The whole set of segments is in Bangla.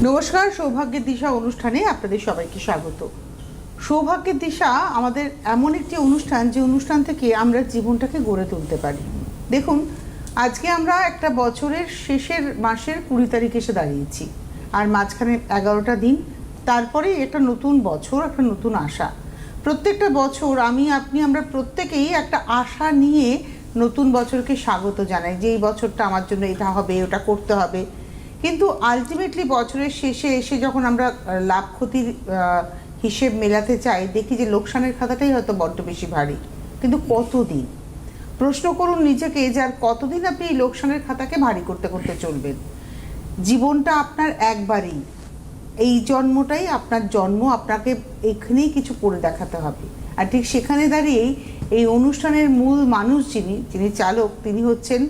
নমস্কার, সৌভাগ্যের দিশা অনুষ্ঠানে আপনাদের সবাইকে স্বাগত। সৌভাগ্যের দিশা আমাদের এমন একটি অনুষ্ঠান যে অনুষ্ঠান থেকে আমরা জীবনটাকে গড়ে তুলতে পারি। দেখুন, আজকে আমরা একটা বছরের শেষের মাসের 20 তারিখ এসে দাঁড়িয়েছি, আর মাঝখানে 11টা দিন, তারপরে একটা নতুন বছর, একটা নতুন আশা। প্রত্যেকটা বছর আমরা প্রত্যেকেই একটা আশা নিয়ে নতুন বছরকে স্বাগত জানাই যে এই বছরটা আমার জন্য এটা হবে, ওটা করতে হবে। কিন্তু আলটিমেটলি বছরের শেষে এসে যখন আমরা লাভ ক্ষতির হিসেব মেলাতে চাই, দেখি যে লোকসানের খাতাটাই হয়তো বড্ড বেশি ভারী। কিন্তু কতদিন, প্রশ্ন করুন নিজেকে যে আর কতদিন আপনি এই লোকসানের খাতাকে ভারী করতে করতে চলবেন। জীবনটা আপনার একবারই, এই জন্মটাই আপনার জন্ম, আপনাকে এখানেই কিছু করে দেখাতে হবে। আর ঠিক সেখানে দাঁড়িয়েই এই অনুষ্ঠানের মূল মানুষ যিনি চালক, তিনি হচ্ছেন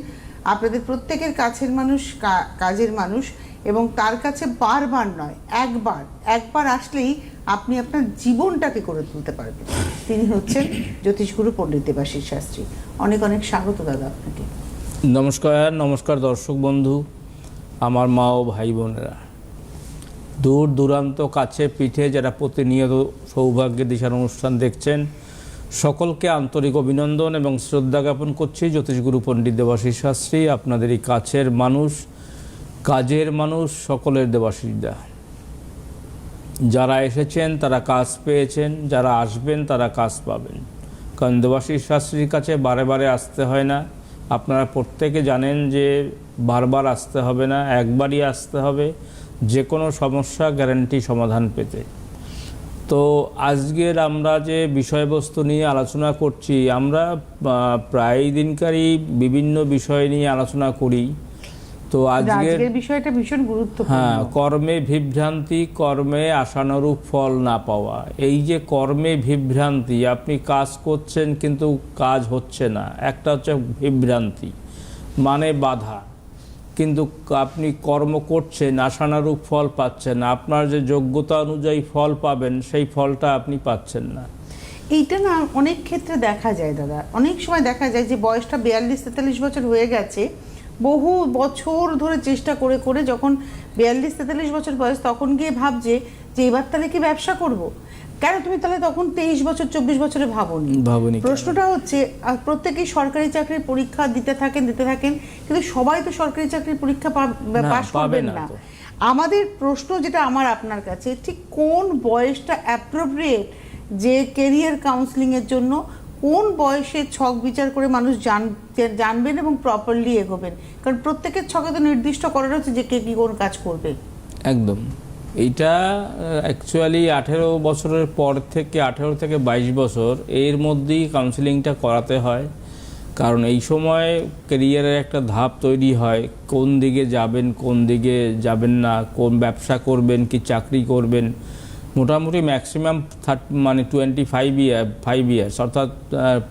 আপনাদের প্রত্যেকের কাছের মানুষ, কাজের মানুষ, এবং তার কাছে বারবার নয়, একবার আসলেই আপনি আপনার জীবনটাকে করে তুলতে পারবেন। তিনি হচ্ছেন জ্যোতিষগুরু পণ্ডিত দেবাশিস শাস্ত্রী। অনেক অনেক স্বাগত দাদা আপনাকে। নমস্কার দর্শক বন্ধু, আমার মা ও ভাই বোনেরা, দূর দূরান্ত কাছে পিঠে যারা প্রতিনিয়ত সৌভাগ্যের দিশার অনুষ্ঠান দেখছেন, সকলকে আন্তরিক অভিনন্দন এবং শ্রদ্ধা জ্ঞাপন করছি। জ্যোতিষগুরু পণ্ডিত দেবাশিস শাস্ত্রী, আপনাদের এই কাছের মানুষ, কাজের মানুষ, সকলের দেবাশিসদা। যারা এসেছেন তারা কাজ পেয়েছেন, যারা আসবেন তারা কাজ পাবেন, কারণ দেবাশিস শাস্ত্রীর কাছে বারে বারে আসতে হয় না। আপনারা প্রত্যেকে জানেন যে বারবার আসতে হবে না, একবারই আসতে হবে যে কোনো সমস্যা গ্যারান্টি সমাধান পেতে। তো আজকের আমরা যে বিষয়বস্তু নিয়ে আলোচনা করছি, আমরা প্রায় দিনকারই বিভিন্ন বিষয় নিয়ে আলোচনা করি। তো আজকের বিষয়টা ভীষণ গুরুত্বপূর্ণ। কর্মে বিভ্রান্তি, কর্মে আশানুরূপ ফল না পাওয়া। এই যে কর্মে বিভ্রান্তি, আপনি কাজ করছেন কিন্তু কাজ হচ্ছে না, একটা হচ্ছে বিভ্রান্তি মানে বাধা। কিন্তু আপনি কর্ম করছেন, আশানুরূপ ফল পাচ্ছেন না, আপনার যে যোগ্যতা অনুযায়ী ফল পাবেন সেই ফলটা আপনি পাচ্ছেন না। এইটা না অনেক ক্ষেত্রে দেখা যায় দাদা, অনেক সময় দেখা যায় যে বয়সটা 42-43 বছর হয়ে গেছে, বহু বছর ধরে চেষ্টা করে করে যখন 42-43 বছর বয়স, তখন গিয়ে ভাবছে যে এবার তাহলে কি ব্যবসা করব। কেন তুমি তাহলে তখন 23 বছর 24 বছরে ভাবনি? প্রশ্নটা হচ্ছে, প্রত্যেকেই সরকারি চাকরির পরীক্ষা দিতে থাকেন, কিন্তু সবাই তো সরকারি চাকরির পরীক্ষা পাশ করবেন না। আমাদের প্রশ্ন যেটা আমার আপনার কাছে, ঠিক কোন বয়সটা অ্যাপ্রোপ্রিয়েট যে কেরিয়ার কাউন্সিলিংয়ের জন্য, কোন বয়সে ছক বিচার করে মানুষ জানবেন এবং প্রপারলি এগোবেন? কারণ প্রত্যেকের ছকে তো নির্দিষ্ট করা হচ্ছে যে কে কি কোন কাজ করবে। একদম, এইটা অ্যাকচুয়ালি 18 বছরের পর থেকে 18 থেকে 22 বছর এর মধ্যেই কাউন্সিলিংটা করাতে হয়। কারণ এই সময় ক্যারিয়ারের একটা ধাপ তৈরি হয়, কোন দিকে যাবেন, কোন দিকে যাবেন না, কোন ব্যবসা করবেন কি চাকরি করবেন। মোটামুটি ম্যাক্সিমাম 5 ইয়ার্স অর্থাৎ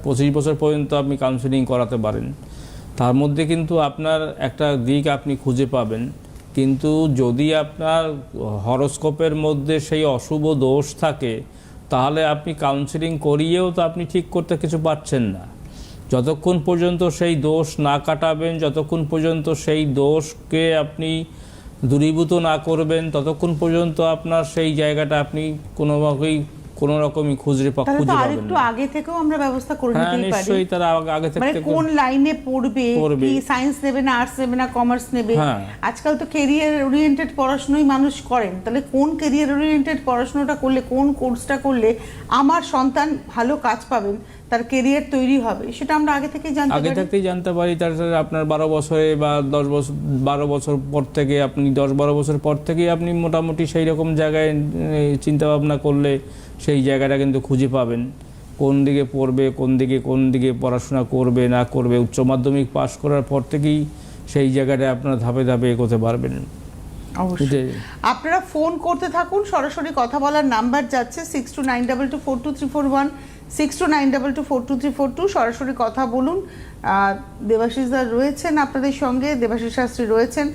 25 বছর পর্যন্ত আপনি কাউন্সিলিং করাতে পারেন। তার মধ্যে কিন্তু আপনার একটা দিক আপনি খুঁজে পাবেন, কিন্তু যদি আপনার হরোস্কোপের মধ্যে সেই অশুভ দোষ থাকে, তাহলে আপনি কাউন্সিলিং করিয়েও তো আপনি ঠিক করতে কিছু পারছেন না। যতক্ষণ পর্যন্ত সেই দোষ না কাটাবেন, যতক্ষণ পর্যন্ত সেই দোষকে আপনি দূরীভূত না করবেন, ততক্ষণ পর্যন্ত আপনার সেই জায়গাটা আপনি কোনো রকমই খুঁজে পাবেন না। একটু আগে থেকেও আমরা ব্যবস্থা করে নিতে পারি। নিশ্চয়ই তারা আগে থেকে, মানে কোন লাইনে পড়বে, কি সায়েন্স নেবে না আর্টস নেবে না কমার্স নেবে। আজকাল তো ক্যারিয়ার ওরিয়েন্টেড পড়াশোনাই মানুষ করেন। তাহলে কোন ক্যারিয়ার ওরিয়েন্টেড পড়াশোনাটা করলে, কোন কোর্সটা করলে আমার সন্তান ভালো কাজ পাবেন, তার ক্যারিয়ার তৈরি হবে, সেটা আমরা আগে থেকেই জানতে পারি। তারপরে আপনার 12 বছরে বা 10 বছর 12 বছর পর থেকে, আপনি 10-12 বছর পর থেকে আপনি মোটামুটি সেই রকম জায়গায় চিন্তা ভাবনা করলে সেই জায়গাটা কিন্তু খুঁজে পাবেন, কোন দিকে পড়বে, কোন দিকে পড়াশোনা করবে না করবে। উচ্চ মাধ্যমিক পাশ করার পর থেকেই সেই জায়গাটা আপনারা ধাপে ধাপে এগোতে পারবেন। অবশ্যই আপনারা ফোন করতে থাকুন, সরাসরি কথা বলার নাম্বার যাচ্ছে 6292242341, 6292242342। সরাসরি কথা বলুন। দেবাশিস দা রয়েছেন আপনাদের সঙ্গে, দেবাশিস শাস্ত্রী রয়েছেন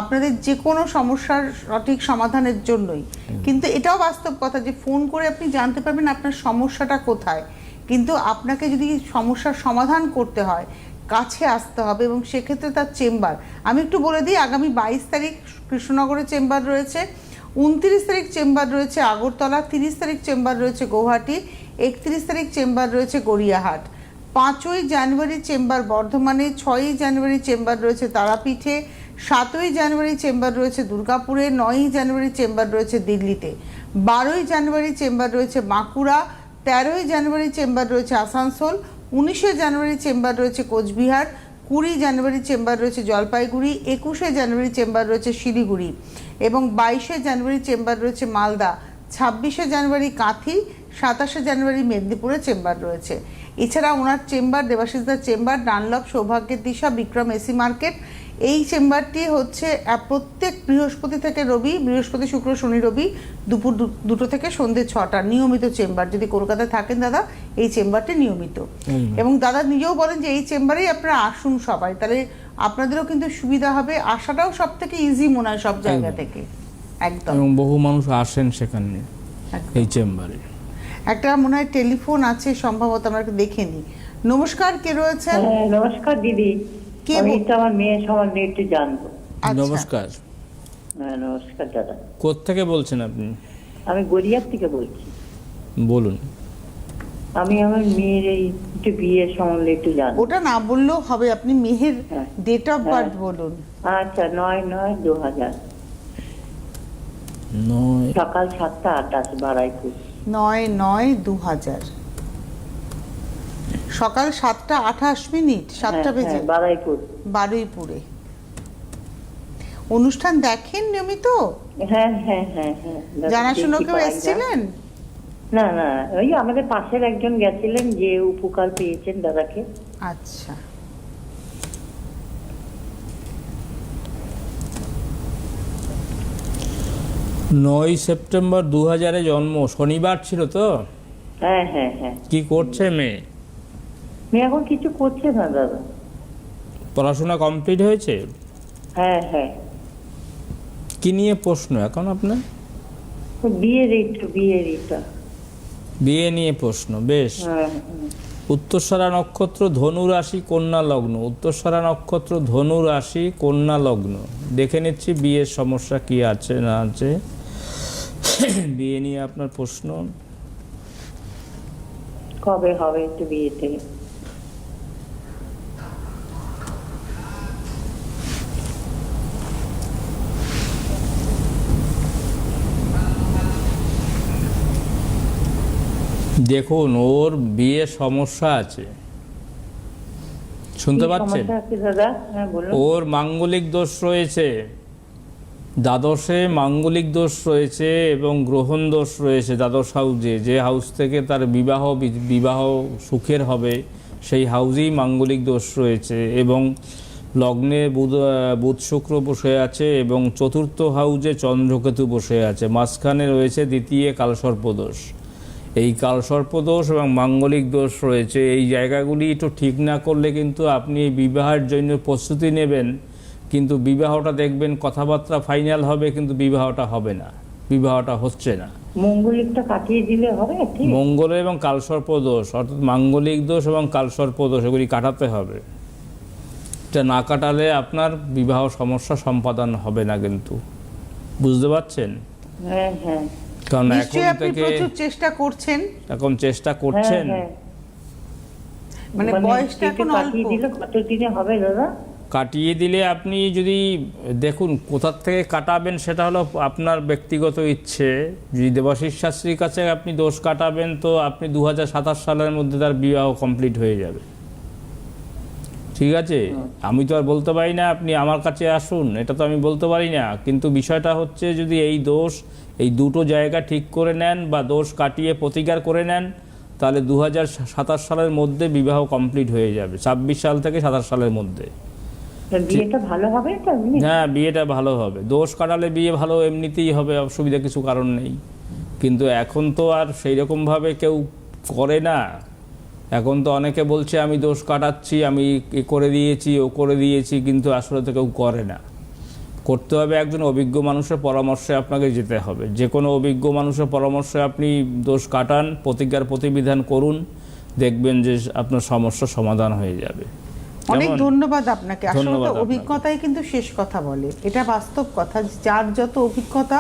আপনাদের যে কোনো সমস্যার সঠিক সমাধানের জন্যই। কিন্তু এটাও বাস্তব কথা যে ফোন করে আপনি জানতে পারবেন আপনার সমস্যাটা কোথায়, কিন্তু আপনাকে যদি সমস্যার সমাধান করতে হয় কাছে আসতে হবে, এবং সেক্ষেত্রে তার চেম্বার আমি একটু বলে দিই। আগামী 22 তারিখ কৃষ্ণনগরে চেম্বার রয়েছে, 29 তারিখ চেম্বার রয়েছে আগরতলা, 30 তারিখ চেম্বার রয়েছে গৌহাটি, 31 তারিখ চেম্বার রয়েছে গড়িয়াহাট, 5ই জানুয়ারি চেম্বার বর্ধমানে, 6ই জানুয়ারি চেম্বার রয়েছে তারাপীঠে, 7ই জানুয়ারি চেম্বার রয়েছে দুর্গাপুরে, 9ই জানুয়ারি চেম্বার রয়েছে দিল্লিতে, 12ই জানুয়ারি চেম্বার রয়েছে বাঁকুড়া, 13ই জানুয়ারি চেম্বার রয়েছে আসানসোল, 19শে জানুয়ারি চেম্বার রয়েছে কোচবিহার, 20 জানুয়ারি চেম্বার রয়েছে জলপাইগুড়ি, 21শে জানুয়ারি চেম্বার রয়েছে শিলিগুড়ি এবং 22শে জানুয়ারি চেম্বার রয়েছে মালদা, 26শে জানুয়ারি কাঁথি, 27শে জানুয়ারি মেদিনীপুরে চেম্বার রয়েছে। এছাড়া ওনার চেম্বার দেবাশিসদার চেম্বার ডানলপ, সৌভাগ্যের দিশা, বিক্রম এসি মার্কেট। এই চেম্বারটি হচ্ছে প্রত্যেক বৃহস্পতি থেকে রবি, বৃহস্পতি শুক্র শনি রবি দুপুর 2টো থেকে সন্ধ্যে 6টা নিয়মিত চেম্বার। যদি কলকাতায় থাকেন দাদা, এই চেম্বারটি নিয়মিত। এবং দাদা নিজেও বলেন যে এই চেম্বারেই আপনারা আসুন সবাই, তাহলে আপনাদেরও কিন্তু সুবিধা হবে, আসাটাও সব থেকে ইজি মনে হয় সব জায়গা থেকে। একদম। এবং বহু মানুষ আসেন সেখানে এই চেম্বারে। একটা মনে হয় টেলিফোন আছে সম্ভবত, আমরা একটু দেখে নিই। নমস্কার, কে রয়েছেন? নমস্কার দিদি, কে আমি তো আমার মেয়ে সম্বন্ধে একটু জানবো। আচ্ছা। নমস্কার, নমস্কার দাদা, কোত্থেকে বলছেন আপনি? আমি গড়িয়ার থেকে বলছি। বলুন। আমি আমার মেয়ের এই একটু বিয়ের সম্বন্ধে একটু জানবো। ওটা না বললেও হবে, আপনি মেহের হ্যাঁ। ডেট অফ হ্যাঁ। বার্থ বলুন। আচ্ছা, 9/9/2000, 9 সকাল 7:28 বারাইপুর। 9/9/2000 সকাল 7:28, 7টা বেজে বারাইপুর। বারুইপুরে। অনুষ্ঠান দেখেন নিয়মিত? হ্যাঁ হ্যাঁ হ্যাঁ হ্যাঁ। জানাশুনো দেখি কেউ কয়েকবার। এসেছিলেন? না না, ওই আমাদের পাশের একজন গেছিলেন, যে উপকার পেয়েছেন দাদাকে। আচ্ছা। নয় সেপ্টেম্বর 2000-এ জন্ম, শনিবার ছিল তো? হ্যাঁ হ্যাঁ হ্যাঁ। কি করছে মেয়ে? মেয়ে এখন কিছু করছে না দাদা। পড়াশোনা কমপ্লিট হয়েছে? হ্যাঁ হ্যাঁ। কি নিয়ে প্রশ্ন এখন আপনার? বিয়ের বিয়ে নিয়ে প্রশ্ন, বেশ। হ্যাঁ। উত্তরসারা নক্ষত্র, ধনু রাশি, কন্যা লগ্ন। উত্তরসারা নক্ষত্র, ধনু রাশি, কন্যা লগ্ন। দেখে নিচ্ছি বিয়ের সমস্যা কি আছে না আছে। বিয়ে নিয়ে আপনার প্রশ্ন। কবে হবে একটু বিয়েতে? দেখুন, ওর বিয়ে সমস্যা আছে, শুনতে কি পাচ্ছেন? সমস্যা আছে দাদা? হ্যাঁ বলুন। ওর মাঙ্গলিক দোষ রয়েছে, দ্বাদশে মাঙ্গলিক দোষ রয়েছে এবং গ্রহণ দোষ রয়েছে দ্বাদশ হাউজে। যে হাউস থেকে তার বিবাহ সুখের হবে সেই হাউজেই মাঙ্গলিক দোষ রয়েছে এবং লগ্নে বুধ শুক্র বসে আছে এবং চতুর্থ হাউজে চন্দ্রকেতু বসে আছে। মাঝখানে রয়েছে দ্বিতীয় কালসর্পদোষ। এই কালসর্পদোষ এবং মাঙ্গলিক দোষ রয়েছে। এই জায়গাগুলি একটু ঠিক না করলে কিন্তু আপনি এই বিবাহের জন্য প্রস্তুতি নেবেন, কিন্তু বিবাহটা দেখবেন কথাবার্তা ফাইনাল হবে, কিন্তু বিবাহটা হবে না, বিবাহটা হচ্ছে না। মঙ্গলিকটা কাটিয়ে দিলে হবে? ঠিক। মঙ্গল এবং কালসর্পদোষ, অর্থাৎ মাঙ্গলিক দোষ এবং কালসর্পদোষ, এগুলি কাটাতে হবে। এটা না কাটালে আপনার বিবাহ সমস্যা সম্পাদন হবে না, কিন্তু বুঝতে পারছেন? হ্যাঁ হ্যাঁ। কারণ এখন নিশ্চয়ই আপনি থেকে প্রচুর চেষ্টা করছেন। এখন চেষ্টা করছেন। হ্যাঁ, মানে বয়সটা একটু এখন কাটিয়ে অল্প। দিলে কত দিনে হবে দাদা? কাটিয়ে দিলে আপনি যদি দেখুন কোথার থেকে কাটাবেন সেটা হলো আপনার ব্যক্তিগত ইচ্ছে। যদি দেবাশিস শাস্ত্রীর কাছে আপনি দোষ কাটাবেন তো আপনি 2027 সালের মধ্যে তার বিবাহ কমপ্লিট হয়ে যাবে, ঠিক আছে? আমি তো আর বলতে পারি না আপনি আমার কাছে আসুন, এটা তো আমি বলতে পারি না। কিন্তু বিষয়টা হচ্ছে যদি এই দোষ, এই দুটো জায়গা ঠিক করে নেন বা দোষ কাটিয়ে প্রতিকার করে নেন, তাহলে 2027 সালের মধ্যে বিবাহ কমপ্লিট হয়ে যাবে, 26 সাল থেকে 27 সালের মধ্যে। বিয়েটা ভালো হবে তো? হ্যাঁ, বিয়েটা ভালো হবে। দোষ কাটালে বিয়ে ভালো এমনিতেই হবে, অসুবিধা কিছু কারণ নেই। কিন্তু এখন তো আর সেই রকমভাবে কেউ করে না। এখন তো অনেকে বলছে আমি দোষ কাটাচ্ছি, আমি এ করে দিয়েছি, ও করে দিয়েছি, কিন্তু আসলে তো কেউ করে না। করতে হবে একজন অভিজ্ঞ মানুষের পরামর্শে আপনাকে যেতে হবে। যে কোনো অভিজ্ঞ মানুষের পরামর্শে আপনি দোষ কাটান, প্রতিকার প্রতিবিধান করুন, দেখবেন যে আপনার সমস্যার সমাধান হয়ে যাবে। অনেক ধন্যবাদ আপনাকে। আসলে ধন্যবাদ তো আপনাকে। অভিজ্ঞতাই কিন্তু শেষ কথা বলে, এটা বাস্তব কথা। যার যত অভিজ্ঞতা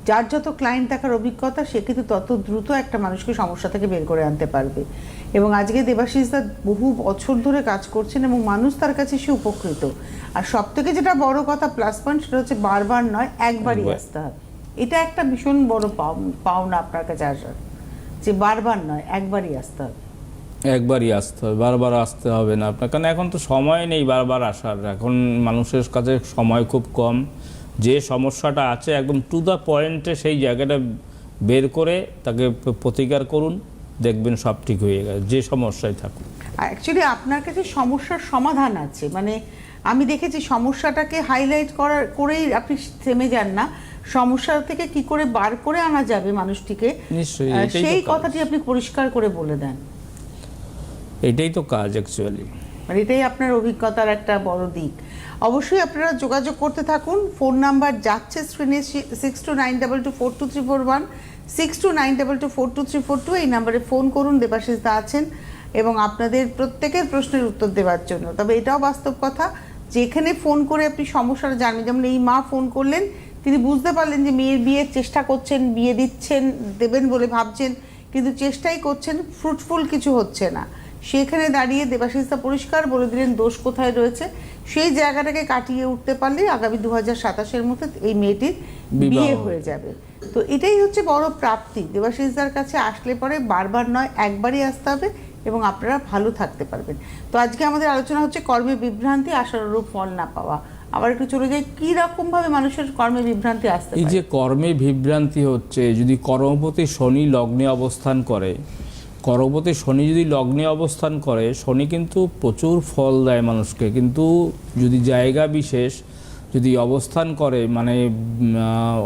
যার যত ক্লায়েন্ট দেখার অভিজ্ঞতা, সে কিন্তু তত দ্রুত একটা মানুষকে সমস্যা থেকে বের করে আনতে পারবে। এবং আজকে দেবাশিস দা বহু বছর ধরে কাজ করছেন এবং মানুষ তার কাছে সে উপকৃত। আর সব থেকে যেটা বড় কথা প্লাস পয়েন্ট, সেটা হচ্ছে বারবার নয়, একবারই আসতে হবে। এটা একটা ভীষণ বড় পাওনা আপনার কাছে আসার, যে বারবার নয়, একবারই আসতে হবে। একবারই আসতে হবে, বারবার আসতে হবে না আপনার, কারণ এখন তো সময় নেই বারবার আসার। এখন মানুষের কাছে সময় খুব কম। যে সমস্যাটা আছে একদম টু দ্য পয়েন্টে সেই জায়গাটা বের করে তাকে প্রতিকার করুন, দেখবেন সব ঠিক হয়ে গেছে, যে সমস্যায় থাকুন। অ্যাকচুয়ালি আপনার কাছে সমস্যার সমাধান আছে, মানে আমি দেখেছি সমস্যাটাকে হাইলাইট করেই আপনি থেমে যান না, সমস্যা থেকে কি করে বার করে আনা যাবে মানুষটিকে, নিশ্চয়ই সেই কথাটি আপনি পরিষ্কার করে বলে দেন। এটাই তো কাজ অ্যাকচুয়ালি, মানে এটাই আপনার অভিজ্ঞতার একটা বড় দিক। অবশ্যই আপনারা যোগাযোগ করতে থাকুন। ফোন নাম্বার যাচ্ছে স্ক্রিনে 6292242341, 6292242342। এই নাম্বারে ফোন করুন, দেবাশিস দা আছেন এবং আপনাদের প্রত্যেকের প্রশ্নের উত্তর দেওয়ার জন্য। তবে এটাও বাস্তব কথা, যেখানে ফোন করে আপনি সমস্যাটা জানবেন, যেমন এই মা ফোন করলেন, তিনি বুঝতে পারলেন যে মেয়ের বিয়ের চেষ্টা করছেন, বিয়ে দেবেন বলে ভাবছেন, কিন্তু চেষ্টাই করছেন, ফ্রুটফুল কিছু হচ্ছে না। সেখানে দাঁড়িয়ে দেবাশিস দা পরিষ্কার বলে দিলেন দোষ কোথায় রয়েছে। সেই জায়গাটাকে কাটিয়ে উঠতে পারলে আগামী 2027-এর মধ্যে এই মেয়েটির বিয়ে হয়ে যাবে। তো এটাই হচ্ছে বড় প্রাপ্তি। দেবাশিস দার কাছে আসলে পরে বারবার নয়, একবারই আসতে হবে এবং আপনারা ভালো থাকতে পারবেন। তো আজকে আমাদের আলোচনা হচ্ছে কর্মে বিভ্রান্তি, আশানুরূপ ফল না পাওয়া। আবার একটু চলে যাই, কি রকম ভাবে মানুষের কর্মে বিভ্রান্তি আসতে এই পারে? যে কর্মে বিভ্রান্তি হচ্ছে, যদি কর্মপতি শনি লগ্নে অবস্থান করে, কর্মপতি শনি যদি লগ্নে অবস্থান করে, শনি কিন্তু প্রচুর ফল দেয় মানুষকে, কিন্তু যদি জায়গা বিশেষ যদি অবস্থান করে, মানে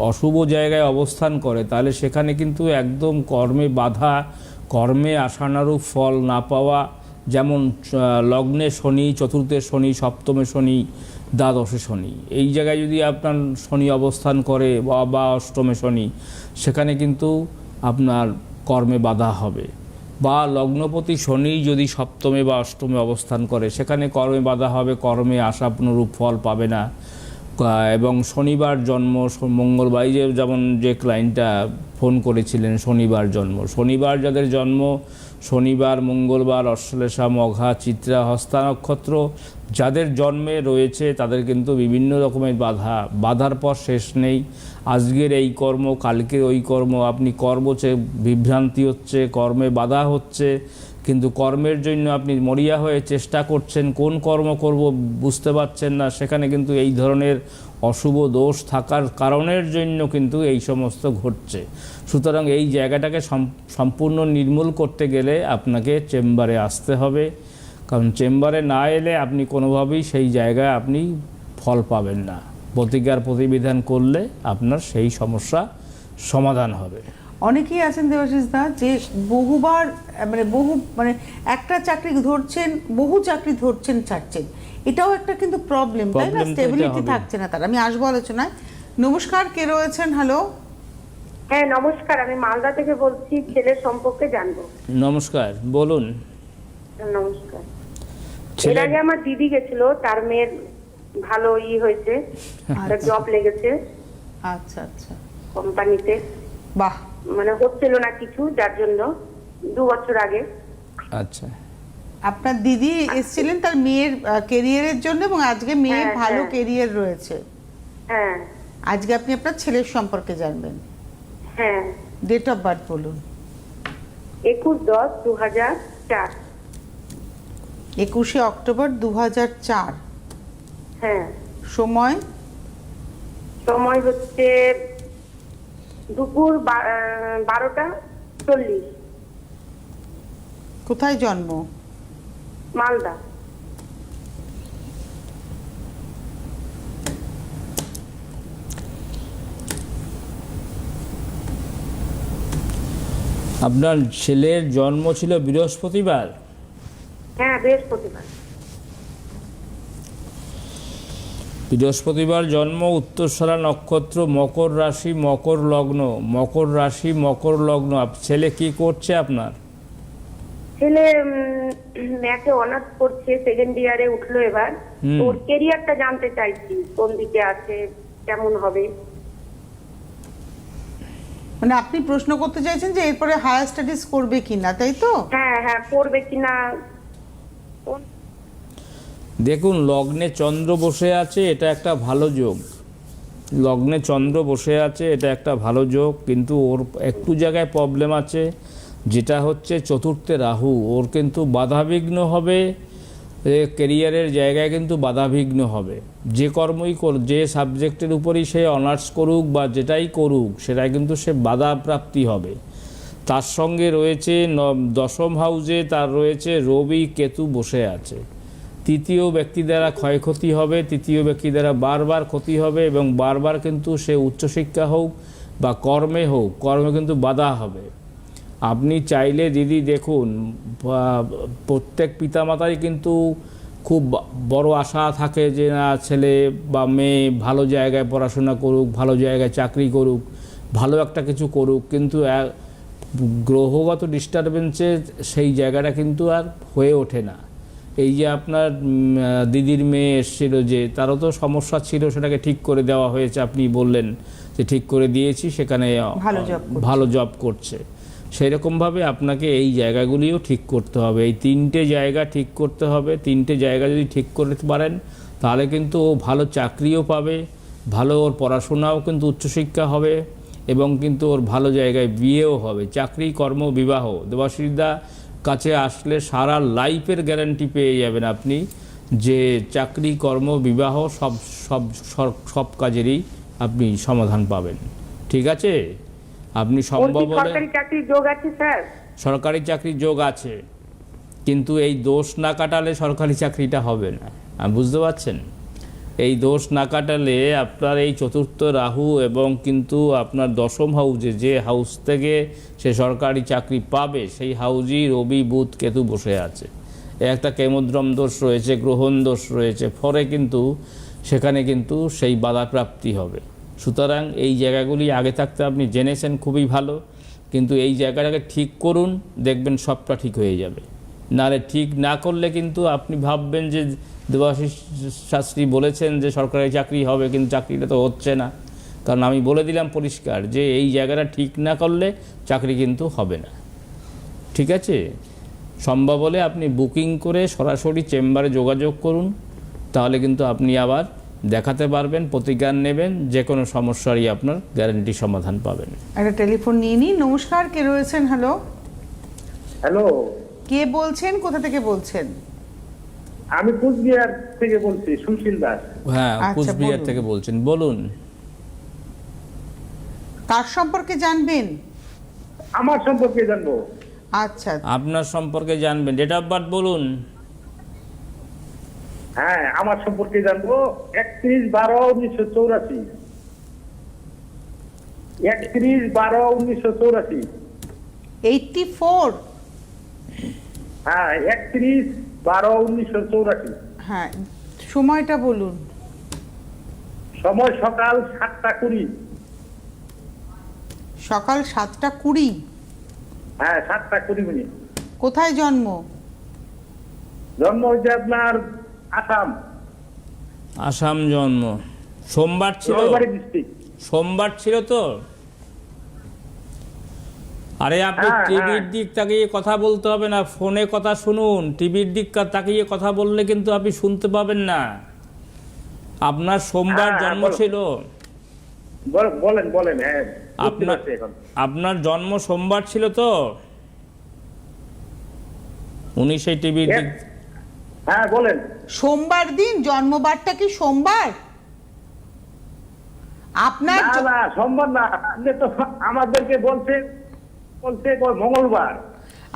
অশুভ জায়গায় অবস্থান করে, তাহলে সেখানে কিন্তু একদম কর্মে বাধা, কর্মে আশানুরূপ ফল না পাওয়া। যেমন লগ্নে শনি, চতুর্থে শনি, সপ্তমে শনি, দ্বাদশে শনি, এই জায়গায় যদি আপনার শনি অবস্থান করে বা অষ্টমে শনি, সেখানে কিন্তু আপনার কর্মে বাধা হবে। বা লগ্নপতি শনি যদি সপ্তমে বা অষ্টমে অবস্থান করে, সেখানে কর্মে বাধা হবে, কর্মে আশানুরূপ ফল পাবে না। এবং শনিবার জন্ম, মঙ্গলবার, যেমন যে ক্লায়েন্টটা ফোন করেছিলেন শনিবার জন্ম, শনিবার যাদের জন্ম, শনিবার, মঙ্গলবার, অশ্লেষা, মঘা, চিত্রা, হস্তা নক্ষত্র যাদের জন্মে রয়েছে, তাদের কিন্তু বিভিন্ন রকমের বাধার পর শেষ নেই। আজকের এই কর্ম, কালকের ওই কর্ম, আপনি কর্মে বিভ্রান্তি হচ্ছে, কর্মে বাধা হচ্ছে, কিন্তু কর্মের জন্য আপনি মরিয়া হয়ে চেষ্টা করছেন, কোন কর্ম করব বুঝতে পারছেন না, সেখানে কিন্তু এই ধরনের অশুভ দোষ থাকার কারণের জন্য কিন্তু এই সমস্ত ঘটছে। সুতরাং এই জায়গাটাকে সম্পূর্ণ নির্মূল করতে গেলে আপনাকে চেম্বারে আসতে হবে, কারণ চেম্বারে না এলে আপনি কোনোভাবেই সেই জায়গায় আপনি ফল পাবেন না। প্রতিকার প্রতিবিধান করলে আপনার সেই সমস্যা সমাধান হবে। অনেকেই আছেন দেবাশিস দা, যে বহুবার মানে একটা চাকরি ধরছেন, বহু চাকরি ধরছেন, ছাড়ছেন, এটাও একটা কিন্তু প্রবলেম, তাই না? স্টেবিলিটি থাকছে না তার। আমি আসবো আলোচনায়। নমস্কার, কে রয়েছেন? হ্যালো। হ্যাঁ নমস্কার, আমি মালদা থেকে বলছি, ছেলের সম্পর্কে জানবো। নমস্কার, বলুন। নমস্কার। এর আগে আমার দিদি গেছিল, তার মেয়ের ভালো হয়েছে, জব লেগেছে। আচ্ছা আচ্ছা, কোম্পানিতে। বাহ। মানে হচ্ছিল না কিছু, যার জন্য 2 বছর আগে। আচ্ছা, আপনার দিদি এসেছিলেন তার মেয়ের কেরিয়ারের জন্য এবং আজকে মেয়ের হ্যাঁ, ভালো হ্যাঁ। কেরিয়ার রয়েছে। হ্যাঁ আজকে আপনি আপনার ছেলের সম্পর্কে জানবেন। হ্যাঁ। ডেট অফ বার্থ বলুন। 21/10/2004। 21শে অক্টোবর 2004। হ্যাঁ। সময়? সময় হচ্ছে দুপুর 12:40। কোথায় জন্ম? মালদা। আপনার ছেলের জন্ম ছিল বৃহস্পতিবার? হ্যাঁ বৃহস্পতিবার। বৃহস্পতিবার জন্ম, উত্তরসরা নক্ষত্র, মকর রাশি, মকর লগ্ন, মকর রাশি, মকর লগ্ন। ছেলে কি করছে আপনার? ছেলে ম্যাথে অনার্স করছে, সেকেন্ড ইয়ারে উঠলো এবার। ওর কেরিয়ারটা জানতে চাইছি, কোন দিকে আছে, কেমন হবে। মানে আপনি প্রশ্ন করতে চাইছেন যে এরপরে হায়ার স্টাডিজ করবে কিনা, তাই তো? হ্যাঁ হ্যাঁ, করবে কিনা। দেখুন, লগ্নে চন্দ্র বসে আছে, এটা একটা ভালো যোগ। লগ্নে চন্দ্র বসে আছে, এটা একটা ভালো যোগ, কিন্তু ওর একটু জায়গায় প্রবলেম আছে, যেটা হচ্ছে চতুর্থে রাহু। ওর কিন্তু বাধাবিঘ্ন হবে, ক্যারিয়ারের জায়গায় কিন্তু বাধাবিঘ্ন হবে। যে কর্মই যে সাবজেক্টের উপরই সে অনার্স করুক বা যেটাই করুক, সেটাই কিন্তু সে বাধাপ্রাপ্তি হবে। তার সঙ্গে রয়েছে দশম হাউসে তার রয়েছে রবি কেতু বসে আছে। তৃতীয় ব্যক্তি দ্বারা ক্ষয়ক্ষতি হবে, তৃতীয় ব্যক্তি দ্বারা বারবার ক্ষতি হবে, এবং বারবার কিন্তু সে উচ্চশিক্ষা হোক বা কর্মে হোক, কর্মে কিন্তু বাধা হবে। আপনি চাইলে দিদি দেখুন, প্রত্যেক পিতামাতারই কিন্তু খুব বড় আশা থাকে যে না, ছেলে বা মেয়ে ভালো জায়গায় পড়াশোনা করুক, ভালো জায়গায় চাকরি করুক, ভালো একটা কিছু করুক, কিন্তু গ্রহগত ডিস্টারবেন্সে সেই জায়গাটা কিন্তু আর হয়ে ওঠে না। এই যে আপনার দিদির মেয়ে এসেছিল, যে তারও তো সমস্যা ছিল, সেটাকে ঠিক করে দেওয়া হয়েছে। আপনি বললেন যে ঠিক করে দিয়েছি, সেখানে ভালো জব করছে। সেই রকমভাবে আপনাকে এই জায়গাগুলিও ঠিক করতে হবে। এই তিনটে জায়গা ঠিক করতে হবে। তিনটে জায়গা যদি ঠিক করতে পারেন, তাহলে কিন্তু ও ভালো চাকরিও পাবে, ভালো ওর পড়াশোনাও কিন্তু উচ্চশিক্ষা হবে, এবং কিন্তু ওর ভালো জায়গায় বিয়েও হবে। চাকরি, কর্ম, বিবাহ, দেবাশিসদা কাছে আসলে সারা লাইফের গ্যারান্টি পেয়ে যাবেন আপনি, যে চাকরি, কর্ম, বিবাহ সব সব সব কাজেরই আপনি সমাধান পাবেন। ঠিক আছে? আপনি সম্ভব হলে সরকারি চাকরির যোগ আছে স্যার? সরকারি চাকরির যোগ আছে, কিন্তু এই দোষ না কাটালে সরকারি চাকরিটা হবে না। বুঝতে পারছেন? এই দোষ না কাটালে আপনার এই চতুর্থ রাহু এবং কিন্তু আপনার দশম হাউসে, যে হাউস থেকে সে সরকারি চাকরি পাবে, সেই হাউসই রবি, বুধ, কেতু বসে আছে। একটা কেমদ্রম দোষ রয়েছে, গ্রহণ দোষ রয়েছে, ফলে কিন্তু সেখানে কিন্তু সেই বাধাপ্রাপ্তি হবে। সুতরাং এই জায়গাগুলি আগে থাকতে আপনি জেনেছেন, খুবই ভালো, কিন্তু এই জায়গাটাকে ঠিক করুন, দেখবেন সবটা ঠিক হয়ে যাবে। নাহলে ঠিক না করলে কিন্তু আপনি ভাববেন যে দেবাশিস শাস্ত্রী বলেছেন যে সরকারি চাকরি হবে, কিন্তু চাকরিটা তো হচ্ছে না। কারণ আমি বলে দিলাম পরিষ্কার যে এই জায়গাটা ঠিক না করলে চাকরি কিন্তু হবে না। ঠিক আছে? সম্ভব হলে আপনি বুকিং করে সরাসরি চেম্বারে যোগাযোগ করুন, তাহলে কিন্তু আপনি আবার দেখাতে পারবেন, প্রতিকার নেবেন, যে কোনো সমস্যারই আপনার গ্যারান্টি সমাধান পাবেন। একটা টেলিফোন নিয়ে নিই। নমস্কার, কে রয়েছেন? হ্যালো, হ্যালো, কে বলছেন? কোথা থেকে বলছেন? আমি কুচবিহার থেকে বলছি, সুশীল দাস। হ্যাঁ, আচ্ছা, কুচবিহার বলুন। থেকে বলছেন, বলুন। কার সম্পর্কে জানবেন? আমার সম্পর্কে জানবো। আচ্ছা, আপনার সম্পর্কে জানবেন। ডেট অফ বার্থ বলুন। হ্যাঁ, আমার সম্পর্কে জানবো। 31/12/1984। 31/12/1984। 84? হ্যাঁ, 31/12/1984। হ্যাঁ, সময়টা বলুন। সময় সকাল 7টা 20। সকাল 7টা 20? হ্যাঁ, 7টা 20 মিনিট। কোথায় জন্ম? জন্ম হয়েছে আপনার আসাম, আসাম জন্ম। সোমবার ছিল? নলবাড়ি ডিস্ট্রিক্ট। সোমবার ছিল তো? আরে আপনি হ্যাঁ, টিভির হ্যাঁ। দিক তাকিয়ে কথা বলতে হবে না, ফোনে কথা শুনুন। টিভির দিক তাকিয়ে কথা বললে কিন্তু আপনি শুনতে পাবেন না। আপনার সোমবার হ্যাঁ, জন্ম বলো। ছিল? বলেন বলেন। হ্যাঁ, বুঝতে আপনার পারছি এখন। আপনার জন্ম সোমবার ছিল তো? উনি সেই টিভির দিক। হ্যাঁ, বলেন। সোমবার দিন জন্মবারটা কি সোমবার? আপনার না না, সোমবার না। আপনি তো আমাদেরকে বলছে মঙ্গলবার।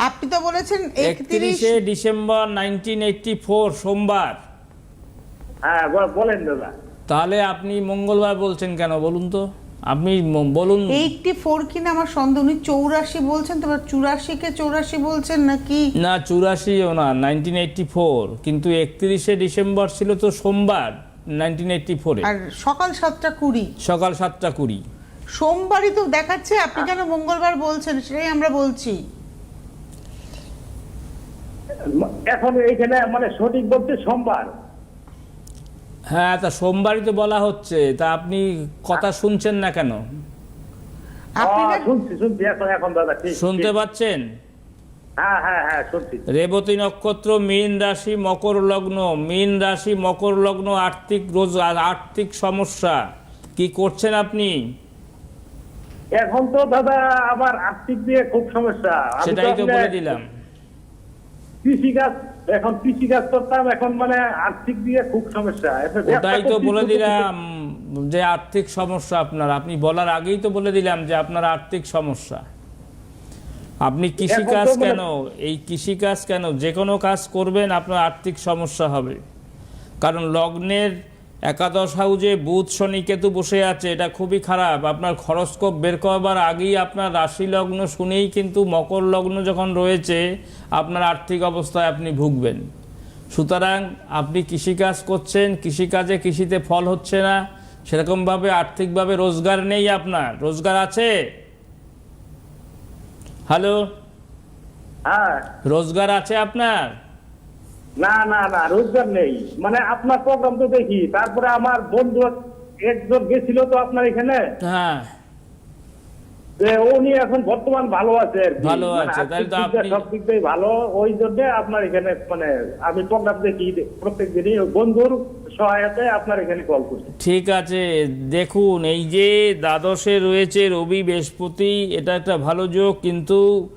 আপনি তো বলেছেন 31শে ডিসেম্বর 1984 সোমবার। হ্যাঁ, বলেন দাদা। তাহলে আপনি মঙ্গলবার বলছেন কেন বলুন তো? আপনি বলুন। 84 কিনা আমার সন্দেহ। উনি 84 বলছেন, তো 84কে 84 বলছেন নাকি? না, 84ও না, 1984। কিন্তু 31শে ডিসেম্বর ছিল তো সোমবার 1984-এ। আর সকাল 7টা 20? সকাল 7টা 20। সোমবারই তো দেখাচ্ছে, আপনি কেন মঙ্গলবার বলছেন সেটাই আমরা বলছি। এখন এইখানে মানে সঠিক বলতে সোমবার। হ্যাঁ, তা সোমবারই তো বলা হচ্ছে, তা আপনি কথা শুনছেন না কেন? আপনি না শুনছি এখন দাদা ঠিক শুনতে ঠিক। পাচ্ছেন? হ্যাঁ শুনছি। রেবতী নক্ষত্র, মীন রাশি, মকর লগ্ন। মীন রাশি, মকর লগ্ন, আর্থিক সমস্যা। কি করছেন আপনি? এখন তো দাদা আমার আর্থিক দিয়ে খুব সমস্যা। আমি সেটাই তো আসলে বলে দিলাম। কৃষিকাজ করতাম, এখন মানে আর্থিক দিয়ে খুব সমস্যা। ওটাই তো বলে দিলাম যে আর্থিক সমস্যা আপনার। আপনি বলার আগেই তো বলে দিলাম যে আপনার আর্থিক সমস্যা। আপনি কৃষিকাজ এখন তো কেন, এই কৃষিকাজ কেন, যে কোনো কাজ করবেন আপনার আর্থিক সমস্যা হবে। কারণ লগ্নের একাদশ হাউজে বুধ শনি কেতু বসে আছে, এটা খুবই খারাপ। আপনার হরস্কোপ বের করবার আগেই আপনার রাশি লগ্ন শুনেই কিন্তু মকর লগ্ন যখন রয়েছে, আপনার আর্থিক অবস্থায় আপনি ভুগবেন। সুতরাং আপনি কৃষিকাজ করছেন, কৃষিকাজে কৃষিতে ফল হচ্ছে না, সেরকমভাবে আর্থিকভাবে রোজগার নেই। আপনার রোজগার আছে? হ্যালো, হ্যাঁ রোজগার আছে আপনার? না রোজগার নেই। মানে আপনার প্রোগ্রাম তো দেখি, তারপরে আমার বন্ধু একজন গেছিল তো আপনার এখানে, হ্যাঁ, যে উনি এখন বর্তমান ভালো আছে আর কি। ভালো মানে আছে, তাহলে তো আর্থিক দিক দিয়ে আপনি- সব দিক দিয়ে ভালো। ওই জন্য আপনার এখানে মানে আমি প্রোগ্রাম দেখি প্রত্যেক দিনই, বন্ধুর সহায়তায় আপনার এখানে কল করছি। ঠিক আছে। দেখুন, এই যে দ্বাদশে রয়েছে রবি বৃহস্পতি, এটা একটা ভালো যোগ, কিন্তু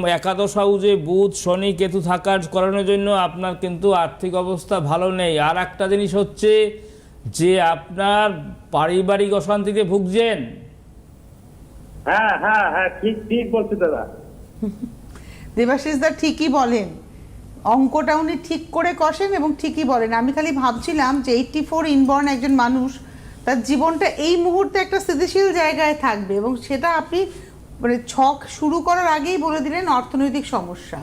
একাদশ হাউজে বুধ শনি কেতু থাকার করানোর জন্য আপনার কিন্তু আর্থিক অবস্থা ভালো নেই। আর একটা জিনিস হচ্ছে যে আপনার পারিবারিক অশান্তিতে ভুগছেন। হ্যাঁ ঠিক বলছি দাদা। দেবাশিস দা ঠিকই বলেন, অঙ্কটা উনি ঠিক করে কষেন এবং ঠিকই বলেন। আমি খালি ভাবছিলাম যে 84 ইনবর্ন একজন মানুষ, তার জীবনটা এই মুহূর্তে একটা স্থিতিশীল জায়গায় থাকবে, এবং সেটা আপনি মানে ছক শুরু করার আগেই বলে দিলেন অর্থনৈতিক সমস্যা।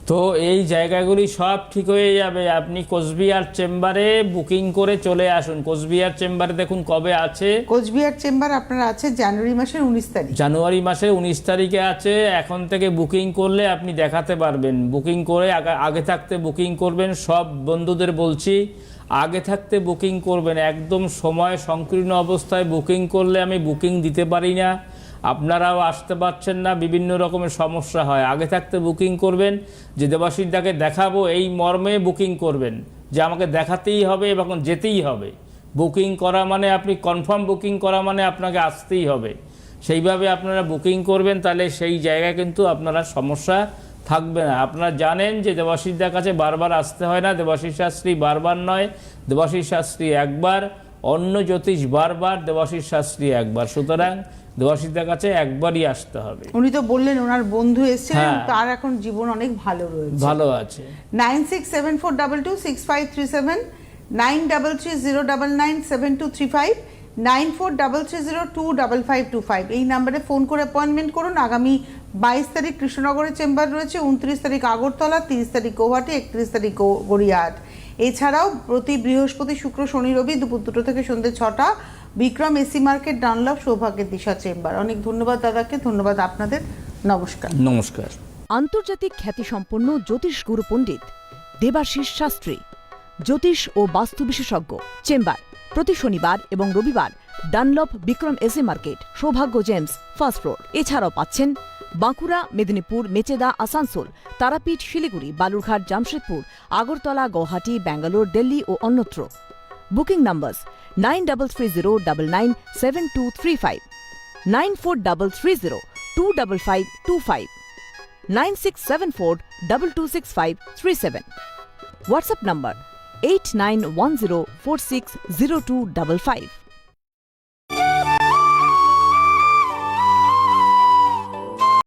তো এই জায়গাগুলি সব ঠিক হয়ে যাবে। আপনি কোচবিহার চেম্বারে বুকিং করে চলে আসুন। কোচবিহার চেম্বারে দেখুন কবে আছে। কোচবিহার চেম্বার আপনার আছে জানুয়ারি মাসের 19 তারিখ। জানুয়ারি মাসের 19 তারিখে আছে। এখন থেকে বুকিং করলে আপনি দেখাতে পারবেন। বুকিং করে আগে থাকতে বুকিং করবেন। সব বন্ধুদের বলছি, আগে থাকতে বুকিং করবেন। একদম সময় সংকীর্ণ অবস্থায় বুকিং করলে আমি বুকিং দিতে পারি না, আপনারাও আসতে পারছেন না, বিভিন্ন রকমের সমস্যা হয়। আগে থাকতে বুকিং করবেন, যে দেবাশিসদাকে দেখাবো এই মর্মে বুকিং করবেন, যে আমাকে দেখাতেই হবে এবং যেতেই হবে। বুকিং করা মানে আপনি কনফার্ম বুকিং করা মানে আপনাকে আসতেই হবে। সেইভাবে আপনারা বুকিং করবেন, তাহলে সেই জায়গায় কিন্তু আপনারা সমস্যা থাকবে না। আপনারা জানেন যে দেবাশিসদার কাছে বারবার আসতে হয় না। দেবাশিস শাস্ত্রী বারবার নয়, দেবাশিস শাস্ত্রী একবার, অন্য জ্যোতিষ বারবার, দেবাশিস শাস্ত্রী একবার। সুতরাং দেবাশিসদার কাছে একবারই আসতে হবে। উনি তো বললেন ওনার বন্ধু এসেছিলেন, হ্যাঁ। তার এখন জীবন অনেক ভালো রয়েছে। ভালো আছে। 9674226537, 9330997235, 9433025525 এই নাম্বারে ফোন করে অ্যাপয়েন্টমেন্ট করুন। আগামী 22 তারিখ কৃষ্ণনগরের চেম্বার রয়েছে, 29 তারিখ আগরতলা, 30 তারিখ গৌহাটি, 31 তারিখ গড়িয়াহাট। এছাড়াও প্রতি বৃহস্পতি শুক্র শনি রবি দুপুর 2টো থেকে সন্ধ্যে 6টা বিক্রম এসি মার্কেট, ডানলপ, সৌভাগ্যের দিশা চেম্বার। অনেক ধন্যবাদ দাদাকে, ধন্যবাদ আপনাদের, নমস্কার। নমস্কার। আন্তর্জাতিক খ্যাতিসম্পন্ন জ্যোতিষ গুরু পণ্ডিত দেবাশিস শাস্ত্রী, জ্যোতিষ ও বাস্তু বিশেষজ্ঞ। চেম্বার প্রতি শনিবার এবং রবিবার, ডানলপ, বিক্রম এসি মার্কেট, সৌভাগ্য জেমস, ফার্স্ট ফ্লোর। এছাড়াও পাচ্ছেন বাঁকুড়া, মেদিনীপুর, মেচেদা, আসানসোল, তারাপীঠ, শিলিগুড়ি, বালুরঘাট, জামশেদপুর, আগরতলা, গৌহাটি, ব্যাঙ্গালোর, দিল্লি ও অন্যত্র। বুকিং নম্বর 9330997235, 9433025525, 9674226537. WhatsApp number 8910460255.